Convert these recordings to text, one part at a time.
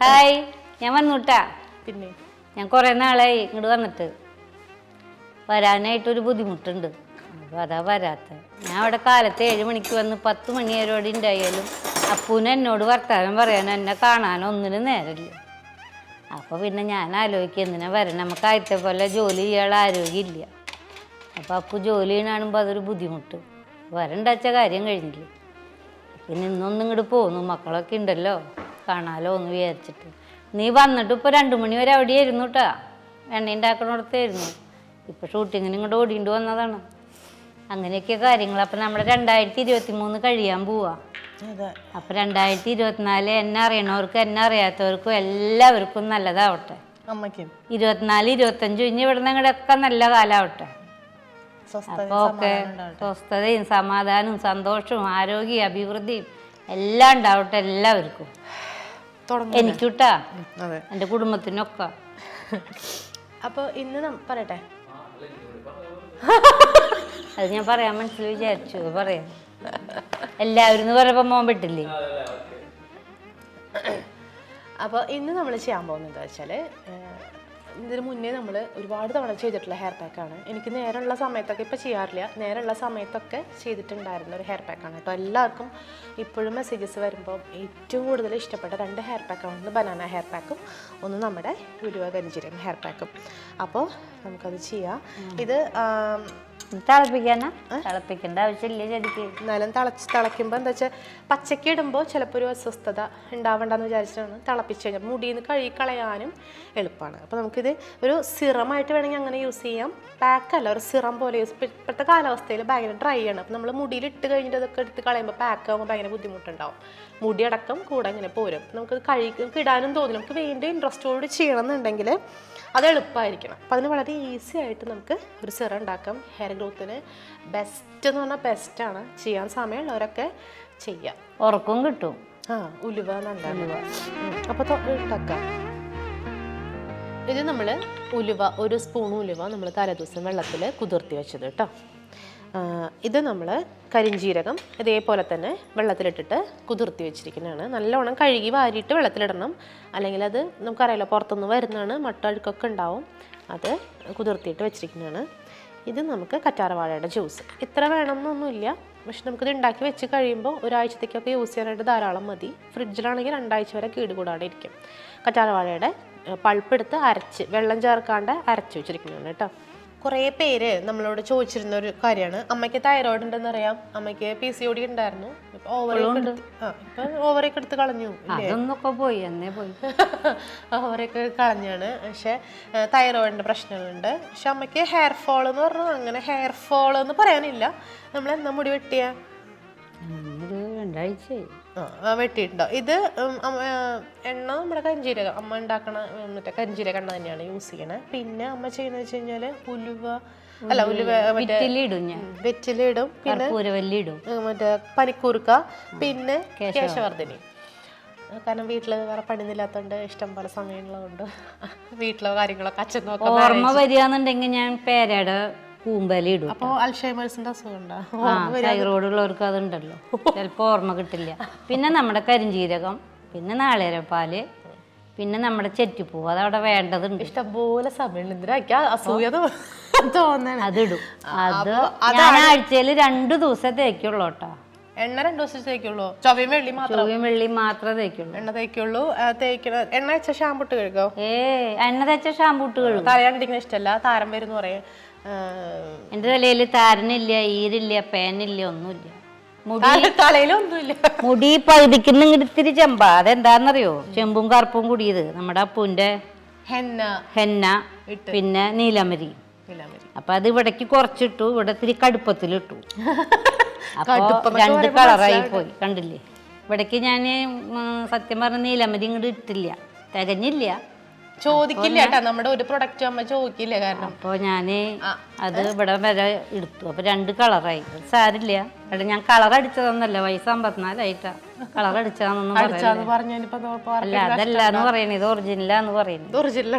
Hi, ഞാൻ വന്നുട്ടാ. പിന്നെ ഞാൻ കുറേ നാളായി ഇങ്ങോട്ട് വന്നിട്ട്. വരാനായിട്ടൊരു ബുദ്ധിമുട്ടുണ്ട്, അപ്പോൾ അതാ വരാത്ത. ഞാൻ അവിടെ കാലത്ത് 7 മണിക്ക് വന്ന് 10 മണി വരെ ഉണ്ടായാലും അപ്പൂന് എന്നോട് വർത്താനം പറയാനോ എന്നെ കാണാനോ ഒന്നിനും നേരമില്ല. അപ്പോൾ പിന്നെ ഞാൻ ആലോചിക്കുക എന്തിനാ വരണം, നമുക്ക് ആദ്യത്തെ പോലെ ജോലി ചെയ്യാനുള്ള ആരോഗ്യമില്ല. അപ്പോൾ അപ്പു ജോലി കാണുമ്പോൾ അതൊരു ബുദ്ധിമുട്ട്. വരണ്ടാച്ച കാര്യം കഴിഞ്ഞില്ല. പിന്നെ ഇന്നൊന്നും ഇങ്ങോട്ട് പോന്നു, മക്കളൊക്കെ ഉണ്ടല്ലോ കാണാലോ എന്ന് വിചാരിച്ചിട്ട്. നീ വന്നിട്ട് ഇപ്പോൾ 2 മണി വരെ അവിടെ ആയിരുന്നു കേട്ടാ, എണ്ണ ഉണ്ടാക്കണോടത്തായിരുന്നു. ഇപ്പോൾ ഷൂട്ടിങ്ങിന് ഇങ്ങോട്ട് ഓടിയിട്ട് വന്നതാണ്. അങ്ങനെയൊക്കെ കാര്യങ്ങൾ. അപ്പം നമ്മുടെ 2023 കഴിയാൻ പോവാ. അപ്പം 2024 എന്നെ അറിയണവർക്കും എന്നെ അറിയാത്തവർക്കും എല്ലാവർക്കും നല്ലതാവട്ടെ. 24, 25 കഴിഞ്ഞ് ഇവിടെ നിങ്ങളുടെയൊക്കെ നല്ല കാലാവട്ടെ. അപ്പോൾ ഒക്കെ സ്വസ്ഥതയും സമാധാനവും സന്തോഷവും ആരോഗ്യവും അഭിവൃദ്ധിയും എല്ലാം ഉണ്ടാവട്ടെ എല്ലാവർക്കും. എനിക്കിട്ടാ, എൻ്റെ കുടുംബത്തിനൊക്കെ. അപ്പോൾ ഇന്ന് പറയട്ടെ, അത് ഞാൻ പറയാൻ മനസ്സിൽ വിചാരിച്ചു പറയാം. എല്ലാവരും എന്ന് പറയുമ്പോൾ മോൻ പെട്ടില്ലേ. അപ്പോൾ ഇന്ന് നമ്മൾ ചെയ്യാൻ പോകുന്നത് എന്താ വെച്ചാൽ, ഇതിന് മുന്നേ നമ്മൾ ഒരുപാട് തവണ ചെയ്തിട്ടുള്ള ഹെയർ പാക്കാണ്. എനിക്ക് നേരമുള്ള സമയത്തൊക്കെ, ഇപ്പോൾ ചെയ്യാറില്ല, നേരമുള്ള സമയത്തൊക്കെ ചെയ്തിട്ടുണ്ടായിരുന്ന ഒരു ഹെയർ പാക്കാണ് കേട്ടോ. എല്ലാവർക്കും ഇപ്പോഴും മെസ്സേജസ് വരുമ്പോൾ ഏറ്റവും കൂടുതൽ ഇഷ്ടപ്പെട്ട 2 ഹെയർ പാക്കാണ്. ഒന്ന് ബനാന ഹെയർ പാക്കും, ഒന്ന് നമ്മുടെ ഉലുവ കരിഞ്ചീരകം ഹെയർ പാക്കും. അപ്പോൾ നമുക്കത് ചെയ്യാം. ഇത് തിളപ്പിക്കാനാ? തിളപ്പിക്കേണ്ട ആവശ്യമില്ല ശരിക്കും. എന്നാലും തിളയ്ക്കുമ്പോൾ എന്താ വെച്ചാൽ, പച്ചക്ക് ഇടുമ്പോൾ ചിലപ്പോൾ ഒരു അസ്വസ്ഥത ഉണ്ടാവണ്ടെന്ന് വിചാരിച്ചിട്ടാണ് തിളപ്പിച്ച് കഴിഞ്ഞാൽ മുടിയിൽ നിന്ന് കഴുകി കളയാനും എളുപ്പമാണ്. അപ്പോൾ നമുക്കിത് ഒരു സിറമായിട്ട് വേണമെങ്കിൽ അങ്ങനെ യൂസ് ചെയ്യാം. പാക്കല്ല, ഒരു സിറം പോലെ യൂസ്. ഇപ്പോഴത്തെ കാലാവസ്ഥയിൽ ഭയങ്കര ഡ്രൈ ആണ്. അപ്പോൾ നമ്മൾ മുടിയിൽ ഇട്ട് കഴിഞ്ഞിട്ട് അതൊക്കെ എടുത്ത് കളയുമ്പോൾ പാക്കാകുമ്പോൾ ഭയങ്കര ബുദ്ധിമുട്ടുണ്ടാവും. മുടിയടക്കം കൂടെ ഇങ്ങനെ പോരും. നമുക്കത് നമുക്ക് ഇടാനും തോന്നില്ല. നമുക്ക് വേണ്ടി ഇൻട്രസ്റ്റോട് ചെയ്യണമെന്നുണ്ടെങ്കിൽ അത് എളുപ്പമായിരിക്കണം. അപ്പോൾ അതിന് വളരെ ഈസി ആയിട്ട് നമുക്ക് ഒരു സിറം ഉണ്ടാക്കാം. ഹെയർ ഗ്രോത്തിന് ബെസ്റ്റ് എന്ന് പറഞ്ഞാൽ ബെസ്റ്റാണ്. ചെയ്യാൻ സമയമുള്ളവരൊക്കെ ചെയ്യാം. ഉറക്കം കിട്ടും. ഉലുവ നല്ല ഉലുവ. അപ്പോൾ ഉണ്ടാക്കാം. ഇത് നമ്മൾ ഉലുവ, 1 സ്പൂൺ ഉലുവ നമ്മൾ തലേദിവസം വെള്ളത്തിൽ കുതിർത്തി വെച്ചത് കേട്ടോ. ഇത് നമ്മൾ കരിഞ്ജീരകം ഇതേപോലെ തന്നെ വെള്ളത്തിലിട്ടിട്ട് കുതിർത്തി വെച്ചിരിക്കുന്നതാണ്. നല്ലവണ്ണം കഴുകി വാരിയിട്ട് വെള്ളത്തിലിടണം, അല്ലെങ്കിൽ അത് നമുക്കറിയാലോ പുറത്തുനിന്ന് വരുന്നതാണ്, മട്ടഴുക്കൊക്കെ ഉണ്ടാവും. അത് കുതിർത്തിയിട്ട് വെച്ചിരിക്കുന്നതാണ്. ഇത് നമുക്ക് കറ്റാർവാഴയുടെ ജ്യൂസ്. ഇത്ര വേണമെന്നൊന്നുമില്ല, പക്ഷെ നമുക്കിത് ഉണ്ടാക്കി വെച്ച് കഴിയുമ്പോൾ ഒരാഴ്ചത്തേക്കൊക്കെ യൂസ് ചെയ്യാനായിട്ട് ധാരാളം മതി. ഫ്രിഡ്ജിലാണെങ്കിൽ 2 ആഴ്ച വരെ കേടുകൂടാതെ ഇരിക്കും. കറ്റാർവാഴയുടെ പൾപ്പെടുത്ത് അരച്ച്, വെള്ളം ചേർക്കാണ്ട് അരച്ച് വെച്ചിരിക്കുന്നതാണ് കേട്ടോ. കുറേ പേര് നമ്മളോട് ചോദിച്ചിരുന്ന ഒരു കാര്യമാണ്, അമ്മയ്ക്ക് തൈറോയിഡ് ഉണ്ടെന്ന് അറിയാം, അമ്മയ്ക്ക് PCOD ഉണ്ടായിരുന്നു, ഇപ്പം ഓവറൊക്കെ എടുത്ത് കളഞ്ഞു. ഓവറൊക്കെ കളഞ്ഞാണ്. പക്ഷെ തൈറോയിഡിൻ്റെ പ്രശ്നങ്ങളുണ്ട്. പക്ഷെ അമ്മയ്ക്ക് ഹെയർ ഫോൾ എന്ന് പറഞ്ഞാൽ അങ്ങനെ ഹെയർ ഫോൾ എന്ന് പറയാനില്ല. നമ്മൾ എന്നാ മുടി വെട്ടിയ 2 ആഴ്ചയായി വെട്ടിയിട്ടുണ്ടോ? ഇത് എണ്ണ നമ്മുടെ കരിഞ്ജീരകം അമ്മ ഉണ്ടാക്കണ മറ്റേ കരിഞ്ജീരക എണ്ണ തന്നെയാണ് യൂസ് ചെയ്യണത്. പിന്നെ അമ്മ ചെയ്യുന്നത് വെച്ച് കഴിഞ്ഞാൽ ഉലുവ വെറ്റിലിടും, പിന്നെ മറ്റേ പനിക്കൂർക്ക, പിന്നെ കേശവർദ്ധിനി. കാരണം വീട്ടില് വേറെ പണിയൊന്നുമില്ലാത്തതുകൊണ്ട് ഇഷ്ടം പോലെ സമയങ്ങളുണ്ട്. വീട്ടിലെ കാര്യങ്ങളൊക്കെ അച്ഛൻ നോക്കാം. ഓർമ്മ വരികയാണെന്നുണ്ടെങ്കിൽ ഞാൻ പേരയുടെ കൂമ്പലിടും. അപ്പോൾ അൽഷൈമേഴ്സിന്റെ അസുഖം ഉണ്ടോ? തൈറോയ്ഡ് ഉള്ളവർക്ക് അതുണ്ടല്ലോ, ചിലപ്പോൾ ഓർമ്മ കിട്ടില്ല. പിന്നെ നമ്മുടെ കരിഞ്ജീരകം, പിന്നെ നാളികേരപ്പാല്, പിന്നെ നമ്മുടെ ചെറ്റിപ്പൂവ്, അതവിടെ വേണ്ടതുണ്ട്. ഇഷ്ടംപോലെ സമയം അസൂയ തോന്നണം. അതിടും. അത് ഞാൻ ആഴ്ചയിൽ 2 ദിവസം തേക്കുള്ളൂ കേട്ടോ. എണ്ണ 2 ദിവസം തേക്കുള്ളൂ. ചൊവ്വയും വെള്ളിയും മാത്രമേ തേക്കുള്ളൂ. എണ്ണ തേക്കുള്ളൂ. എണ്ണ വെച്ച ഷാമ്പു ഇട്ട് കഴുകോ? എണ്ണ തേച്ച ഷാമ്പു ഇട്ട് കഴുകും. തലയാണ്ടിരിക്കുന്ന ഇഷ്ടമല്ല, താരം വരുന്ന പറയും. എന്റെ തലയിൽ താരനില്ല, ഈരില്ല, പേനില്ല, ഒന്നുമില്ല. തലയിലൊന്നുമില്ല. മുടി പകുതിക്കുന്ന ഇത്തിരി ചെമ്പ. അതെന്താന്നറിയോ? ചെമ്പും കറുപ്പും കൂടിയത് നമ്മുടെ അപ്പൂന്റെ ഹെന്ന, പിന്നെ നീലമരി. അപ്പൊ അത് ഇവിടേക്ക് കുറച്ചിട്ടു, ഇവിടെ ഇത്തിരി കടുപ്പത്തിലിട്ടു. അപ്പൊ 2 കളറായി പോയി, കണ്ടില്ലേ? ഇവിടേക്ക് ഞാൻ സത്യം പറഞ്ഞ നീലമരി ഇങ്ങോട്ട് ഇട്ടില്ല, തികഞ്ഞില്ല. ചോദിക്കില്ല കേട്ടോ, നമ്മുടെ ഒരു പ്രൊഡക്റ്റ് അമ്മ ചോദിക്കില്ല. കാരണം അപ്പോൾ ഞാൻ അത് ഇവിടെ വരെ എടുത്തു. അപ്പോൾ 2 കളറായി. സാരില്ല, അവിടെ ഞാൻ കളർ അടിച്ചതൊന്നല്ല, വയസ്സ് 54 കളർ അടിച്ചതാണെന്നൊന്നും അല്ല, അതല്ല എന്ന് പറയണേ, ഇത് ഒറിജിനലാന്ന് പറയുന്നത്.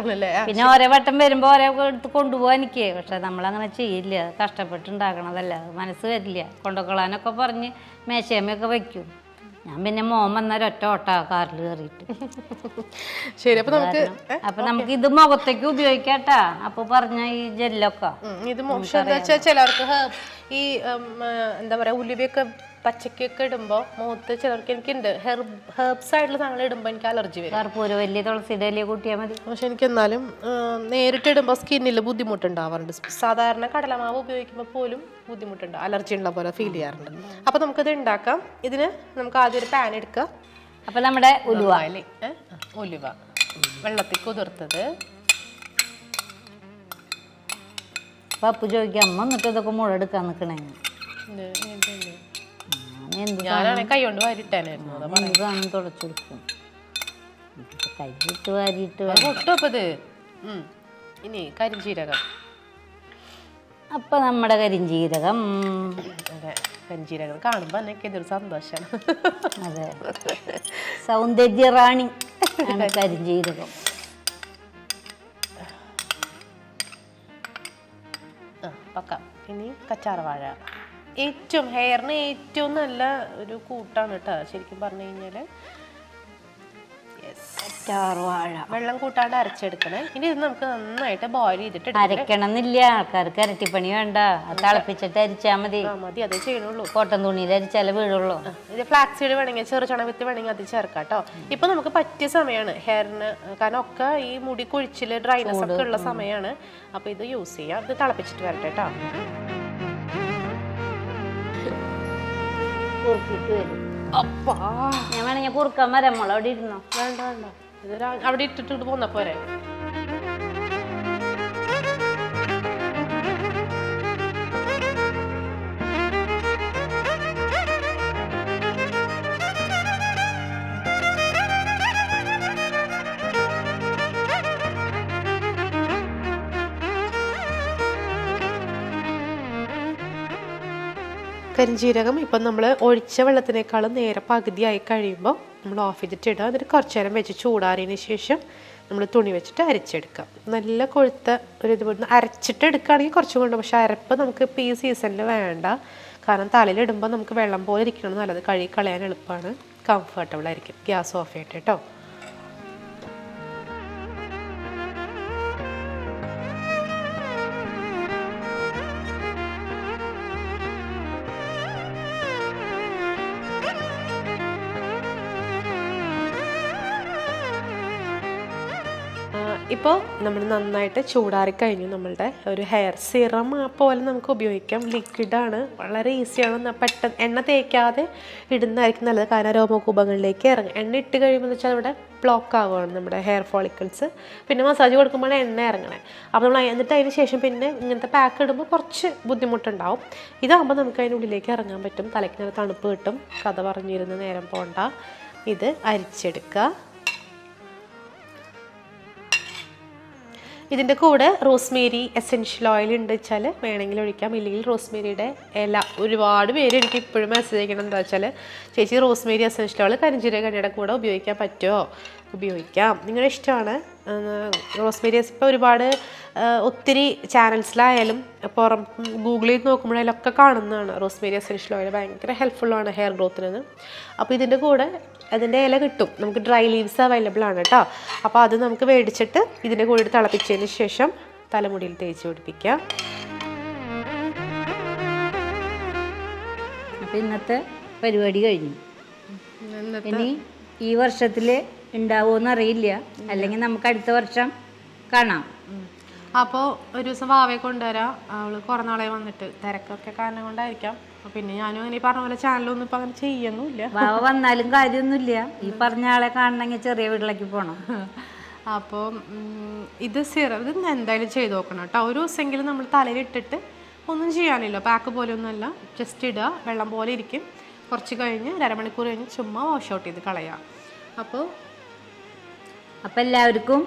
പിന്നെ ഓരോ വട്ടം വരുമ്പോൾ ഓരോ എടുത്ത് കൊണ്ടുപോകാൻ എനിക്ക്. പക്ഷെ നമ്മളങ്ങനെ ചെയ്യില്ല, കഷ്ടപ്പെട്ടുണ്ടാക്കണതല്ല, മനസ്സ് വരില്ല. കൊണ്ടുകൊള്ളാനൊക്കെ പറഞ്ഞ് മേശയമൊക്കെ വയ്ക്കും. ഞാൻ പിന്നെ മോൻ വന്നേരം ഒറ്റ ഓട്ടാ കാറിൽ കയറിയിട്ട്. ശരി, അപ്പൊ നമുക്ക് അപ്പൊ നമുക്ക് ഇത് മുഖത്തേക്ക് ഉപയോഗിക്കാട്ടാ. അപ്പൊ പറഞ്ഞ ഈ ജെല്ലൊക്കെ ഇത് മോശം എന്താ വെച്ചാൽ ചിലർക്ക് ഈ എന്താ പറയാ ഉലുവയൊക്കെ പച്ചക്കൊക്കെ ഇടുമ്പോൾ മുഖത്ത് ചിലർക്ക് എനിക്കുണ്ട് ഹെർബ്സ് ആയിട്ടുള്ള സാധനങ്ങൾ ഇടുമ്പോൾ എനിക്ക് അലർജി വരും. കർപ്പൂരം വലിയ തുളസിയുടെ ഇല കൂട്ടിയാൽ മതി. പക്ഷെ എനിക്ക് എന്നാലും നേരിട്ട് ഇടുമ്പോൾ സ്കിന്നിൽ ബുദ്ധിമുട്ടുണ്ടാവാറുണ്ട്. സാധാരണ കടലമാവ് ഉപയോഗിക്കുമ്പോൾ പോലും ബുദ്ധിമുട്ടുണ്ട്, അലർജി ഉള്ള പോലെ ഫീൽ ചെയ്യാറുണ്ട്. അപ്പോൾ നമുക്കിത് ഉണ്ടാക്കാം. ഇതിന് നമുക്ക് ആദ്യം ഒരു പാൻ എടുക്കാം. അപ്പൊ നമ്മുടെ ഉലുവ ഉലുവ വെള്ളത്തിൽ കുതിർത്തത്. പപ്പു ചോദിക്കാം അമ്മ എന്നിട്ട് ഇതൊക്കെ മുളെടുക്കാൻ നിൽക്കണേ. ഞാനാണെങ്കിൽ കൈ കൊണ്ട് വാരിട്ടാനായിരുന്നു. കാണും തുടച്ചു കൊടുക്കും. കൈയിട്ട് വാരിയിട്ട് ഒട്ടപ്പത്. ഇനി കരിഞ്ജീരകം. അപ്പൊ നമ്മുടെ കരിഞ്ജീരകം. അതെ, കരിഞ്ജീരകം കാണുമ്പോ എനിക്ക് ഇതൊരു സന്തോഷമാണ്. അതെ, സൗന്ദര്യ റാണി കരിഞ്ജീരകം. പക്ക. ഇനി കച്ചാർവാഴ. ഏറ്റവും ഹെയറിന് ഏറ്റവും നല്ല ഒരു കൂട്ടാണ് കേട്ടോ ശരിക്കും പറഞ്ഞു കഴിഞ്ഞാല്. വെള്ളം കൂട്ടാണ്ട് അരച്ചെടുക്കണേ. ഇനി ഇത് നമുക്ക് നന്നായിട്ട് ബോയിൽ ചെയ്തിട്ട് അരക്കണം എന്നില്ല, ആൾക്കാർക്ക് ഇരട്ടിപ്പണി വേണ്ട. അത് തിളപ്പിച്ചിട്ട് അരിച്ചാൽ മതി. മതി, അതേ ചെയ്യണുള്ളൂ. കോട്ടൺ തുണിയിൽ അരിച്ചാലേ വീഴുള്ളൂ. ഇത് ഫ്ലാക്സ് സീഡ് വേണമെങ്കിൽ ചെറുചണ വിത്ത് വേണമെങ്കിൽ അത് ചേർക്കാം കേട്ടോ. ഇപ്പൊ നമുക്ക് പറ്റിയ സമയമാണ് ഹെയറിന്, കാരണം ഒക്കെ ഈ മുടി കൊഴിച്ചില് ഡ്രൈനസ് ഒക്കെ ഉള്ള സമയമാണ്. അപ്പൊ ഇത് യൂസ് ചെയ്യാം. ഇത് തിളപ്പിച്ചിട്ട് വരട്ടെ കേട്ടോ. ഞാൻ വേണമെങ്കിൽ കുറുക്കാൻ വരാം. മോളെ അവിടെ ഇരുന്നോ? വേണ്ട വേണ്ട, ഇത് അവിടെ ഇട്ടിട്ട് പോന്ന പോരെ. കരിഞ്ജീരകം ഇപ്പം നമ്മൾ ഒഴിച്ച വെള്ളത്തിനേക്കാളും നേരെ പകുതിയായി കഴിയുമ്പോൾ നമ്മൾ ഓഫ് ചെയ്തിട്ട് ഇടുക. എന്നിട്ട് കുറച്ച് നേരം വെച്ച് ചൂടാറിയതിന് ശേഷം നമ്മൾ തുണി വെച്ചിട്ട് അരച്ചെടുക്കാം. നല്ല കൊഴുത്ത ഒരു ഇതുപോലെ അരച്ചിട്ട് എടുക്കുകയാണെങ്കിൽ കുറച്ചും കൊണ്ട്. പക്ഷെ അരപ്പ് നമുക്ക് ഇപ്പോൾ ഈ സീസണിൽ വേണ്ട, കാരണം തലയിലിടുമ്പോൾ നമുക്ക് വെള്ളം പോലെ ഇരിക്കണം നല്ലത്. കഴുകി കളയാൻ എളുപ്പമാണ്, കംഫർട്ടബിൾ ആയിരിക്കും. ഗ്യാസ് ഓഫ് ചെയ്യട്ടെ കേട്ടോ. ഇപ്പോൾ നമ്മൾ നന്നായിട്ട് ചൂടാറിക്കഴിഞ്ഞു. നമ്മളുടെ ഒരു ഹെയർ സിറം പോലെ നമുക്ക് ഉപയോഗിക്കാം. ലിക്വിഡാണ്, വളരെ ഈസിയാണ്. പെട്ടെന്ന് എണ്ണ തേക്കാതെ ഇടുന്നതായിരിക്കും നല്ലത്, കാരണം രോമകൂപങ്ങളിലേക്ക് ഇറങ്ങും. എണ്ണ ഇട്ട് കഴിയുമ്പോൾ വെച്ചാൽ അവിടെ ബ്ലോക്ക് ആവുകയാണ് നമ്മുടെ ഹെയർ ഫോളിക്കിൾസ്. പിന്നെ മസാജ് കൊടുക്കുമ്പോൾ എണ്ണ ഇറങ്ങണേ. അപ്പോൾ നമ്മൾ എന്നിട്ട് അതിന് ശേഷം പിന്നെ ഇങ്ങനത്തെ പാക്ക് ഇടുമ്പോൾ കുറച്ച് ബുദ്ധിമുട്ടുണ്ടാവും. ഇതാകുമ്പോൾ നമുക്ക് അതിൻ്റെ ഉള്ളിലേക്ക് ഇറങ്ങാൻ പറ്റും. തലയ്ക്ക് നല്ല തണുപ്പ് കിട്ടും. കഥ പറഞ്ഞിരുന്ന് നേരം പോണ്ട. ഇത് അരിച്ചെടുക്കുക. ഇതിൻ്റെ കൂടെ റോസ്മേരി എസെൻഷ്യൽ ഓയിൽ ഉണ്ട് വെച്ചാൽ വേണമെങ്കിൽ ഒഴിക്കാം, ഇല്ലെങ്കിൽ റോസ്മേരിയുടെ ഇല. ഒരുപാട് പേര് എനിക്ക് ഇപ്പോഴും മെസ്സേജ് അയക്കണം എന്താ വെച്ചാൽ, ചേച്ചി റോസ്മേരി എസെൻഷ്യൽ ഓയിൽ കരിഞ്ജീരക എണ്ണയുടെ കൂടെ ഉപയോഗിക്കാൻ പറ്റുമോ? ഉപയോഗിക്കാം, നിങ്ങളുടെ ഇഷ്ടമാണ്. റോസ്മേരി ഇപ്പോൾ ഒരുപാട് ഒത്തിരി ചാനൽസിലായാലും പുറം ഗൂഗിൾ ചെയ്ത് നോക്കുമ്പോഴതിലൊക്കെ കാണുന്നതാണ് റോസ്മേരി എസെൻഷ്യൽ ഓയിൽ. ഭയങ്കര ഹെൽപ്ഫുള്ളാണ് ഹെയർ ഗ്രോത്തിന്. അപ്പോൾ ഇതിൻ്റെ കൂടെ അതിൻ്റെ ഇല കിട്ടും, നമുക്ക് ഡ്രൈ ലീവ്സ് അവൈലബിൾ ആണ് കേട്ടോ. അപ്പോൾ അത് നമുക്ക് മേടിച്ചിട്ട് ഇതിൻ്റെ കൂടെ തിളപ്പിച്ചതിന് ശേഷം തലമുടിയിൽ തേച്ച് പിടിപ്പിക്കാം. അപ്പോൾ ഇന്നത്തെ പരിപാടി കഴിഞ്ഞു. ഇനി ഈ വർഷത്തിൽ ഉണ്ടാവുമെന്ന് അറിയില്ല, അല്ലെങ്കിൽ നമുക്ക് അടുത്ത വർഷം കാണാം. അപ്പോൾ ഒരു ദിവസം വാവയെ കൊണ്ടുവരാം. അവൾ കുറേ നാളെ വന്നിട്ട്, തിരക്കൊക്കെ കാരണം കൊണ്ടായിരിക്കാം. പിന്നെ ഞാനും അങ്ങനെ ഈ പറഞ്ഞ പോലെ ചാനലൊന്നും ഇപ്പം അങ്ങനെ ചെയ്യുന്നില്ല. വാവ വന്നാലും കാര്യമൊന്നുമില്ല, ഈ പറഞ്ഞ ആളെ കാണണമെങ്കിൽ ചെറിയ വീട്ടിലേക്ക് പോകണം. അപ്പോൾ ഇത് സിറം ഇത് എന്തായാലും ചെയ്ത് നോക്കണം കേട്ടോ. ഒരു ദിവസമെങ്കിലും നമ്മൾ തലയിലിട്ടിട്ട് ഒന്നും ചെയ്യാനില്ല, പാക്ക് പോലെ ഒന്നുമല്ല, ജസ്റ്റ് ഇടുക, വെള്ളം പോലെ ഇരിക്കും. കുറച്ച് കഴിഞ്ഞ് 1 അരമണിക്കൂർ കഴിഞ്ഞ് ചുമ്മാ വാഷ് ഔട്ട് ചെയ്ത് കളയാം. അപ്പോൾ എല്ലാവർക്കും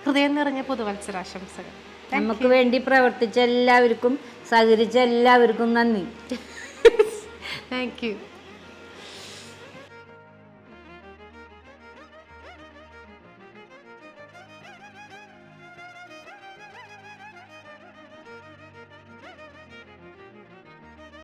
ഹൃദയം നിറഞ്ഞ പുതുവത്സരാശംസകൾ. നമുക്ക് വേണ്ടി പ്രവർത്തിച്ച എല്ലാവർക്കും, സഹകരിച്ച എല്ലാവർക്കും നന്ദി. Thank you.